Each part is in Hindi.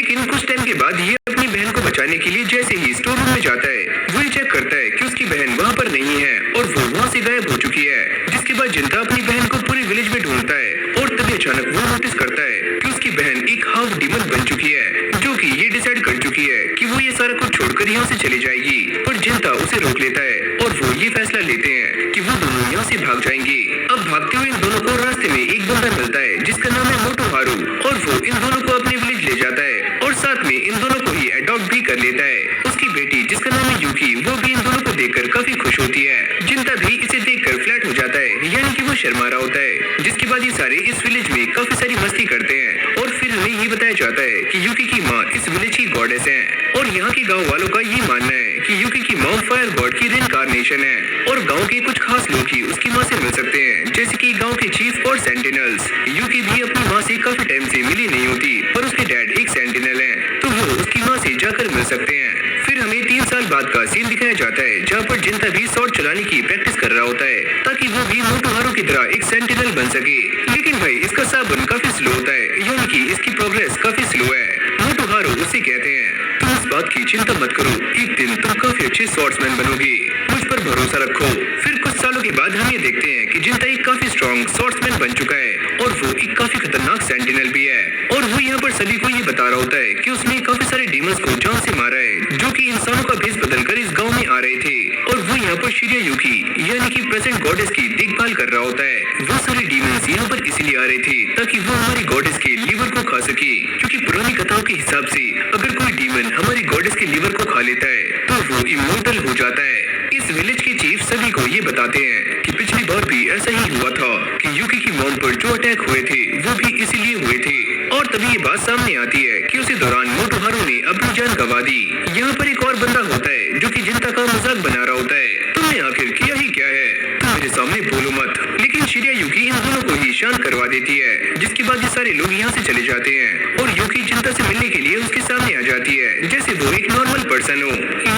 लेकिन कुछ टाइम के बाद ये अपनी बहन को बचाने के लिए जैसे ही स्टोर रूम में जाता है, वो ये चेक करता है कि उसकी बहन वहाँ पर नहीं है और वो वहाँ से गायब हो चुकी है। जिसके बाद जिंता अपनी बहन को पूरे विलेज में ढूंढता है और तभी अचानक वो नोटिस करता है कि उसकी बहन एक हाफ डीमन बन चुकी है, जो कि ये डिसाइड कर चुकी है कि वो ये सारा कुछ छोड़कर यहाँ से चली जाएगी। पर जिंता उसे रोक लेता है और वो ये फैसला लेते हैं कि वो दोनों यहाँ से भाग जाएंगे। अब भागते हुए इन दोनों को रास्ते में एक बंदा मिलता है जिसका नाम है मोटू हारू, और वो इन दोनों को अपने विलेज ले जाता है और साथ में इन दोनों को ही अडॉप्ट भी कर लेता है। उसकी बेटी जिसका नाम है यूकी, वो भी इन दोनों को देखकर काफी खुश होती है। जिंता भी इसे देखकर फ्लैट हो जाता है, यानी कि वो शर्मा रहा होता है। जिसके बाद ये सारे इस विलेज में काफी सारी मस्ती करते हैं और फिर हमें ये बताया जाता है कि यूकी की माँ इस विलेज की गॉडेस है और यहाँ के गाँव वालों का ये मानना है कि यूकी की माँ फायर गॉड की रिइंकार्नेशन है और गाँव के कुछ खास लोग ही उसकी माँ से मिल सकते हैं, जैसे कि गाँव के चीफ और सेंटिनल्स। यूकी भी अपनी माँ से काफी टाइम से मिली नहीं होती, पर उसके डैड एक सेंटिनल है, तो वो उसकी माँ से जाकर मिल सकते हैं। फिर हमें 3 साल बाद का सीन दिखाया जाता है जहाँ पर जिंता भी शॉट चलाने की प्रैक्टिस कर रहा होता है ताकि वो भी मोटू हारू की तरह एक सेंटिनल बन सके। लेकिन भाई इसका साबुन काफी स्लो होता है, यानी कि इसकी प्रोग्रेस काफी स्लो है। मोटू हारू उससे कहते हैं, तुम इस बात की चिंता मत करो, एक दिन तुम काफी अच्छे शॉट्समैन बनोगे, मुझ पर भरोसा रखो। फिर कुछ सालों के बाद हम ये देखते हैं कि जिंता एक काफी स्ट्रॉन्ग शॉट्समैन बन चुका है और वो एक काफी खतरनाक सेंटिनल भी है और वो यहाँ पर सभी को ये बता रहा होता है कि उसने काफी सारे डीमंस को जान से मारा है जो कि इंसानों का भेष बदलकर इस गांव में आ रहे थे। और वो यहाँ पर शिरिया यूकी यानी कि प्रेजेंट गॉडेस की देखभाल कर रहा होता है। वो सारे डीमंस यहाँ पर इसलिए आ रहे थे ताकि वो हमारी गॉडेस के लीवर को खा सके, क्योंकि पुरानी कथाओं के हिसाब से अगर कोई डीमन हमारी गॉडेस के लीवर को खा लेता है तो वो इमोर्टल हो जाता है। इस विलेज के चीफ सभी को ये बताते हैं कि पिछली बार भी ऐसा ही हुआ था कि यूकी की मॉम पर जो अटैक हुए थे वो भी इसीलिए हुए थे। और तभी ये बात सामने आती है कि उसी दौरान मोटू हारू ने अपनी जान गंवा दी। यहाँ पर एक और बंदा होता है जो कि जिंता का मजाक बना रहा होता है, तुमने आखिर किया ही क्या है, तुम मेरे सामने बोलो मत। लेकिन शिरिया यूकी इन दोनों को ही शांत करवा देती है, जिसके बाद ये सारे लोग यहाँ से चले जाते हैं और यूकी जिंता से मिलने के लिए उसके सामने आ जाती है जैसे वो एक नॉर्मल पर्सन हो।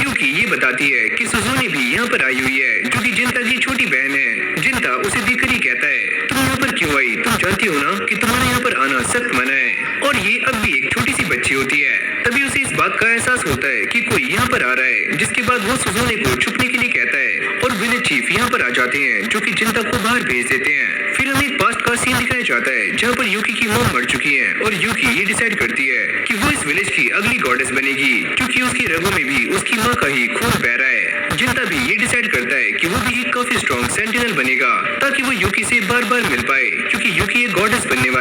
यूकी ये बताती है कि सुजुने भी यहाँ पर आई हुई है जो कि जिंता की छोटी बहन है। जिंता उसे देखकर ही कहता है, तुम यहाँ पर क्यों आई, तुम जानती हो ना कि तुम्हारा यहाँ पर आना सख्त मना है। और ये अब भी एक छोटी सी बच्ची होती है। तभी उसे इस बात का एहसास होता है कि कोई यहाँ पर आ रहा है, जिसके बाद वो सुजुने को छुपने के लिए कहता है और विलेज चीफ यहाँ पर आ जाते हैं जो कि जिंता को बाहर भेज देते हैं। फिर हमें एक पास्ट का सीन दिखाया जाता है जहाँ पर यूकी की मॉम मर चुकी है और यूकी ये डिसाइड करती है कि वो इस विलेज की अगली गॉडेस बनेगी, क्योंकि उसकी रगों में भी उसकी माँ का ही खून बह रहा है। जिंता भी ये डिसाइड करता है कि वो भी एक काफी स्ट्रॉन्ग सेंटिनल बनेगा ताकि वो यूकी से बार बार मिल पाए, क्योंकि यूकी एक गॉडेस बनने वाली